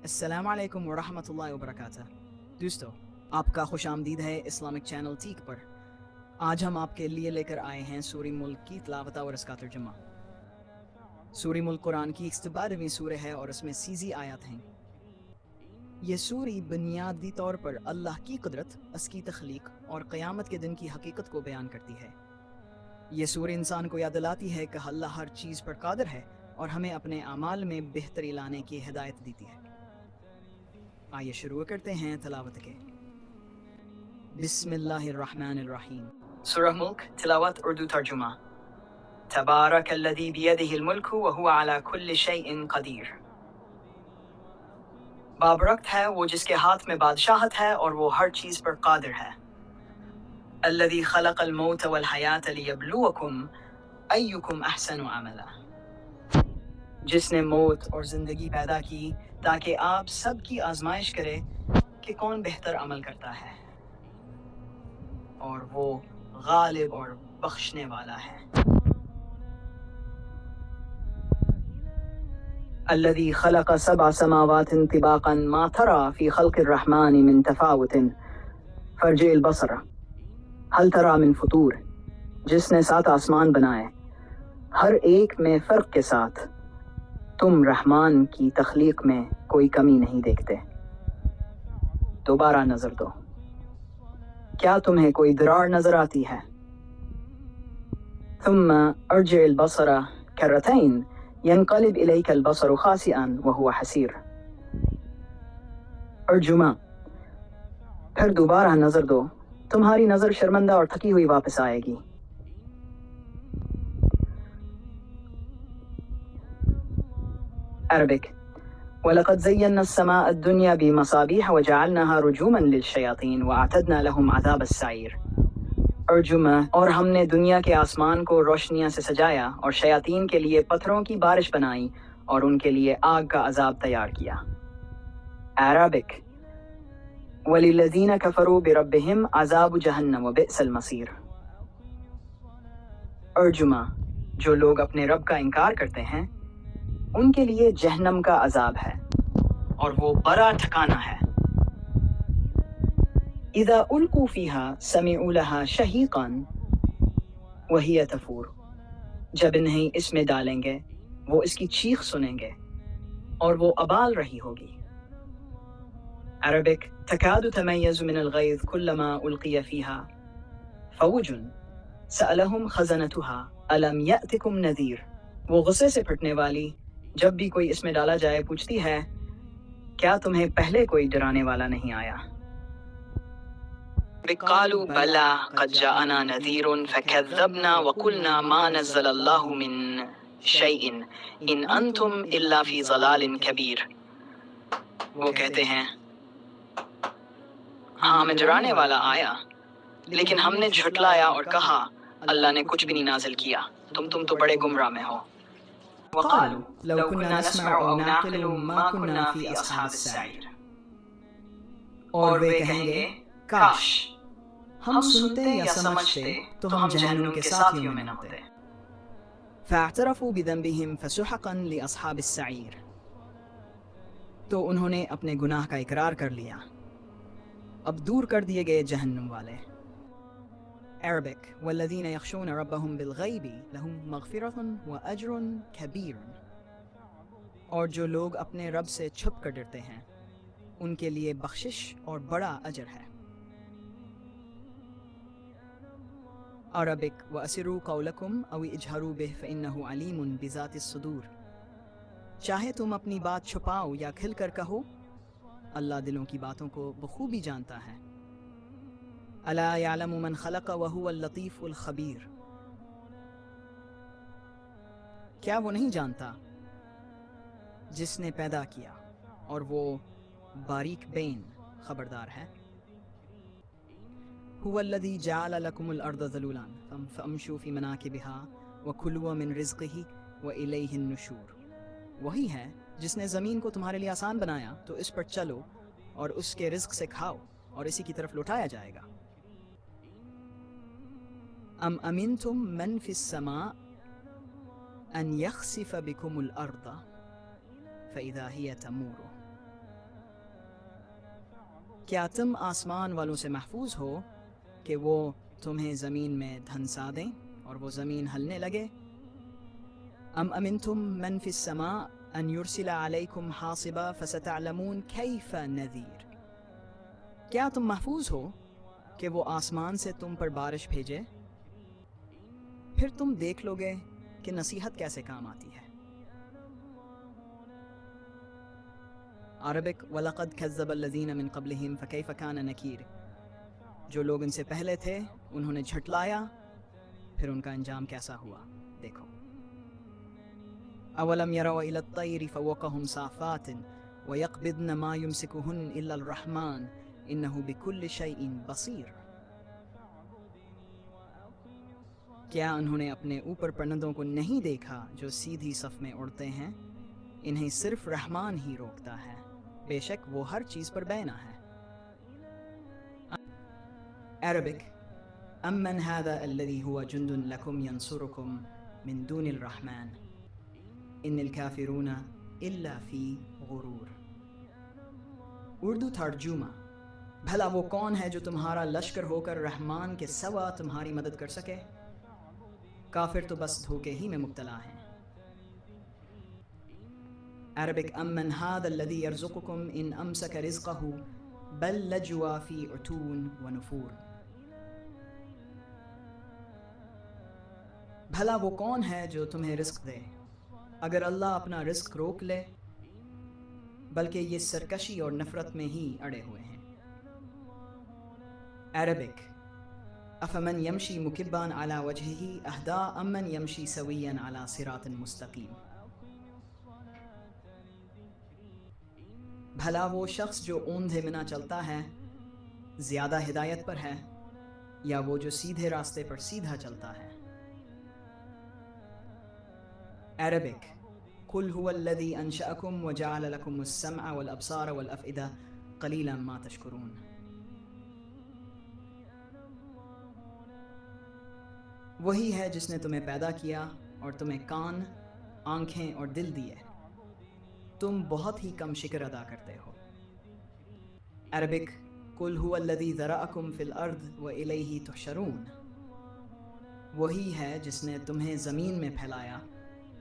السلام علیکم ورحمۃ اللہ وبرکاتہ۔ دوستو، آپ کا خوش آمدید ہے اسلامک چینل ٹیک پر۔ آج ہم آپ کے لیے لے کر آئے ہیں سورہ ملک کی تلاوت اور اس کا ترجمہ۔ سورہ ملک قرآن کی 12ویں سورہ ہے اور اس میں 30 آیات ہیں۔ یہ سورہ بنیادی طور پر اللہ کی قدرت، اس کی تخلیق اور قیامت کے دن کی حقیقت کو بیان کرتی ہے۔ یہ سورہ انسان کو یاد دلاتی ہے کہ اللہ ہر چیز پر قادر ہے اور ہمیں اپنے اعمال میں بہتری لانے کی ہدایت دیتی ہے۔ آئیے شروع کرتے ہیں تلاوت کے۔ بسم اللہ الرحمن الرحیم۔ سورہ ملک تلاوت اردو ترجمہ۔ تبارک الذی بیدہ الملک وہو علی کل شیء قدیر۔ بابرکت ہے وہ جس کے ہاتھ میں بادشاہت ہے اور وہ ہر چیز پر قادر ہے۔ الذی خلق الموت والحیاۃ لیبلوکم ایکم احسن عملا۔ جس نے موت اور زندگی پیدا کی تاکہ آپ سب کی آزمائش کرے کہ کون بہتر عمل کرتا ہے، اور وہ غالب اور بخشنے والا ہے۔ الذي خلق 7 سماوات طباقا ما ترى في خلق الرحمن من تفاوت فارجع البصر هل ترى من فطور۔ جس نے 7 آسمان بنائے، ہر ایک میں فرق کے ساتھ، تم رحمان کی تخلیق میں کوئی کمی نہیں دیکھتے۔ دوبارہ نظر دو، کیا تمہیں کوئی درار نظر آتی ہے؟ ثم ارجع البصر کرتين ينقلب إليك البصر خاسئا وهو حسير۔ ارجما، پھر دوبارہ نظر دو، تمہاری نظر شرمندہ اور تھکی ہوئی واپس آئے گی۔ عربک، وَلَقَدْ زَيَّنَّا السَّمَاءَ الدُّنْيَا بِمَصَابِيحَ وَجَعَلْنَاهَا رُجُومًا لِلشَّيَاطِينِ وَأَعْتَدْنَا لَهُمْ عَذَابَ السَّعِيرِ۔ ارجما، اور ہم نے دنیا کے آسمان کو روشنیاں سے سجایا اور شیاطین کے لیے پتھروں کی بارش بنائی اور ان کے لیے آگ کا عذاب تیار کیا۔ عربک، وَلِلَّذِينَ كَفَرُوا بِرَبِّهِمْ عَذَابُ جَهَنَّمَ وَبِئْسَ الْمَصِيرُ۔ ارجما، جو لوگ اپنے رب کا انکار کرتے ہیں ان کے لیے جہنم کا عذاب ہے اور وہ بڑا ٹھکانہ ہے۔ اذا القوا فیہا سمعوا لہا شہیقا وہی تفور۔ جب انہیں اس میں ڈالیں گے وہ اس کی چیخ سنیں گے اور وہ ابال رہی ہوگی۔ عربک، تکاد تمیز من الغیظ کلما القی فیہا فوج سألہم خزنتها الم یأتکم نذیر۔ وہ غصے سے پھٹنے والی جب بھی کوئی اس میں ڈالا جائے پوچھتی ہے، کیا تمہیں پہلے کوئی ڈرانے والا نہیں آیا؟ قالوا بلى قد جاءنا نذير فكذبنا وقلنا ما نزل الله من شيء إن أنتم إلا في ضلال كبير۔ وہ کہتے ہیں، ہاں ہمیں ڈرانے والا آیا لیکن ہم نے جھٹلایا اور کہا اللہ نے کچھ بھی نہیں نازل کیا، تم تو بڑے گمراہ میں ہو۔ وقالوا لو كنا نسمع أو نعقل ما كنا في أصحاب السعير۔ اور وہ کہیں گے، کاش ہم سنتے یا سمجھتے تو ہم جہنم کے ساتھیوں میں نہ ہوتے۔ فاعترفوا بذنبهم فسحقا لأصحاب السعير۔ تو انہوں نے اپنے گناہ کا اقرار کر لیا، اب دور کر دیے گئے جہنم والے۔ عربک، والذین یخشون ربهم بالغیب لهم مغفرۃ واجر کبیر۔ اور جو لوگ اپنے رب سے چھپ کر ڈرتے ہیں ان کے لیے بخشش اور بڑا اجر ہے۔ عربک، وَأَسِرُّوا قَوْلَكُمْ أَوْ اجْهَرُوا بِهِ فَإِنَّهُ عَلِيمٌ بِذَاتِ الصُّدُورِ۔ چاہے تم اپنی بات چھپاؤ یا کھل کر کہو، اللہ دلوں کی باتوں کو بخوبی جانتا ہے۔ الا يعلم من خلق وهو اللطيف الخبير۔ کیا وہ نہیں جانتا جس نے پیدا کیا اور وہ باریک بین خبردار ہے۔ هو الذي جعل لكم الأرض ذلولا فامشوا في مناكبها وكلوا من رزقه وإليه النشور۔ وہی ہے جس نے زمین کو تمہارے لیے آسان بنایا تو اس پر چلو اور اس کے رزق سے کھاؤ اور اسی کی طرف لوٹایا جائے گا۔ ام امنتم من فی السماء ان یخسف بكم الارض فاذا هي تمور۔ کیا تم آسمان والوں سے محفوظ ہو کہ وہ تمہیں زمین میں دھنسا دیں اور وہ زمین ہلنے لگے؟ ام امنتم من فی السماء ان یرسل علیکم حاصبا فستعلمون کیف نذیر۔ کیا تم محفوظ ہو کہ وہ آسمان سے تم پر بارش بھیجے؟ پھر تم دیکھ لو گے کہ نصیحت کیسے کام آتی ہے۔ عربک وَلَقَدْ كَذَّبَ الَّذِينَ مِن قَبْلِهِمْ فَكَيْفَ كَانَ نَكِيرِ۔ جو لوگ ان سے پہلے تھے انہوں نے جھٹلایا، پھر ان کا انجام کیسا ہوا دیکھو۔ اولم يروا الى الطير فوقهم صافات ويقبضن ما يمسكهن الا الرحمن انه بكل شيء بصير۔ کیا انہوں نے اپنے اوپر پرندوں کو نہیں دیکھا جو سیدھی صف میں اڑتے ہیں؟ انہیں صرف رحمان ہی روکتا ہے، بے شک وہ ہر چیز پر بینا ہے۔ عربک امن هذا الذي هو جند لكم ينصركم من دون الرحمن ان الكافرون الا فی غرور۔ اردو ترجمہ: بھلا وہ کون ہے جو تمہارا لشکر ہو کر رحمان کے سوا تمہاری مدد کر سکے؟ کافر تو بس دھوکے ہی میں مبتلا ہیں۔ عربک امن هذا الذي يرزقكم ان امسك رزقه بل لجوا في عتو ونفور۔ بھلا وہ کون ہے جو تمہیں رزق دے اگر اللہ اپنا رزق روک لے؟ بلکہ یہ سرکشی اور نفرت میں ہی اڑے ہوئے ہیں۔ عربک افمن یمشی مکبان علی وجہہ اہدی امن یمشی سویا علی صراط مستقیم۔ بھلا وہ شخص جو اوندھے منا چلتا ہے زیادہ ہدایت پر ہے یا وہ جو سیدھے راستے پر سیدھا چلتا ہے؟ عربک قل هو الذي انشأكم وجعل لكم السمع والابصار والافئدة قلیلا ما تشکرون۔ وہی ہے جس نے تمہیں پیدا کیا اور تمہیں کان، آنکھیں اور دل دیے، تم بہت ہی کم شکر ادا کرتے ہو۔ عربک قل هو الذي ذرأكم في الارض وإلیہ تحشرون۔ وہی ہے جس نے تمہیں زمین میں پھیلایا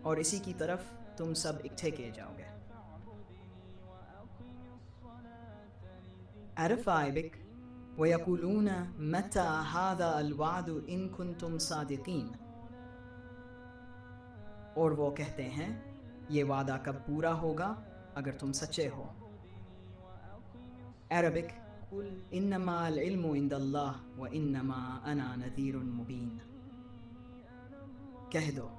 اور اسی کی طرف تم سب اکٹھے کیے جاؤ گے۔ عربک وَيَقُولُونَ مَتَى هَذَا الْوَعْدُ إِن كُنتُمْ صَادِقِينَ۔ اور وہ کہتے ہیں یہ وعدہ کب پورا ہوگا اگر تم سچے ہو۔ عربک قُلْ إِنَّمَا الْعِلْمُ عِندَ اللَّهِ وَإِنَّمَا أَنَا نَذِيرٌ مُبِينٌ۔ کہہ دو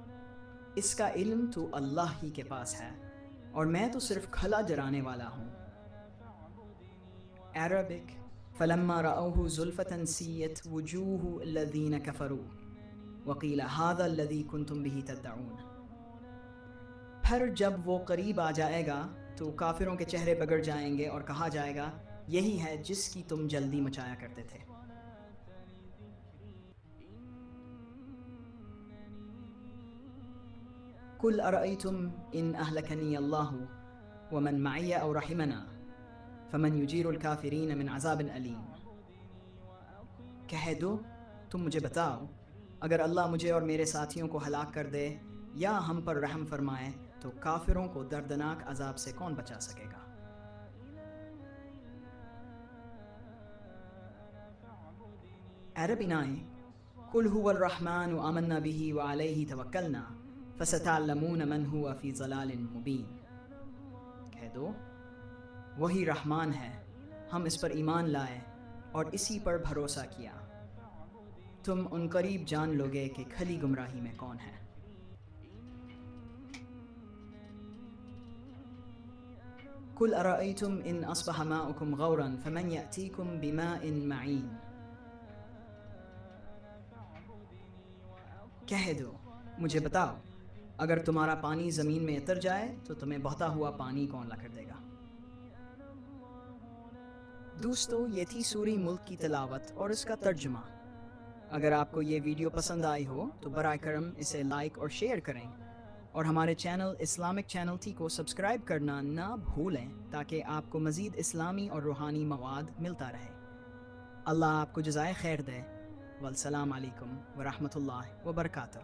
اس کا علم تو اللہ ہی کے پاس ہے اور میں تو صرف کھلا جرانے والا ہوں۔ عربک فلما رأوه زلفة سیئت وجوہ الذین کفروا وقیل هذا الذی کنتم به تدعون۔ پھر جب وہ قریب آ جائے گا تو کافروں کے چہرے بگڑ جائیں گے اور کہا جائے گا یہی ہے جس کی تم جلدی مچایا کرتے تھے۔ قل ارأیتم ان اہلکنی اللہ ومن معی او رحمنا فمن یجیر الکافرین من عذاب علیم۔ کہہ دو تم مجھے بتاؤ اگر اللہ مجھے اور میرے ساتھیوں کو ہلاک کر دے یا ہم پر رحم فرمائے تو کافروں کو دردناک عذاب سے کون بچا سکے گا؟ عربی نائیں قل هو الرحمن آمنا به وعلیہ توکلنا فستعلمون من هو فی ضلال مبین۔ کہہ دو وہی رحمان ہے، ہم اس پر ایمان لائے اور اسی پر بھروسہ کیا، تم ان قریب جان لوگے کہ کھلی گمراہی میں کون ہے۔ قل ارأیتم ان اصبح ماؤکم غورا فمن یأتیکم بماء معین۔ کہہ دو مجھے بتاؤ اگر تمہارا پانی زمین میں اتر جائے تو تمہیں بہتا ہوا پانی کون لا کر دے گا؟ دوستو یہ تھی سورہ ملک کی تلاوت اور اس کا ترجمہ۔ اگر آپ کو یہ ویڈیو پسند آئی ہو تو برائے کرم اسے لائک اور شیئر کریں اور ہمارے چینل اسلامک چینل ٹی کو سبسکرائب کرنا نہ بھولیں تاکہ آپ کو مزید اسلامی اور روحانی مواد ملتا رہے۔ اللہ آپ کو جزائے خیر دے۔ والسلام علیکم ورحمۃ اللہ وبرکاتہ۔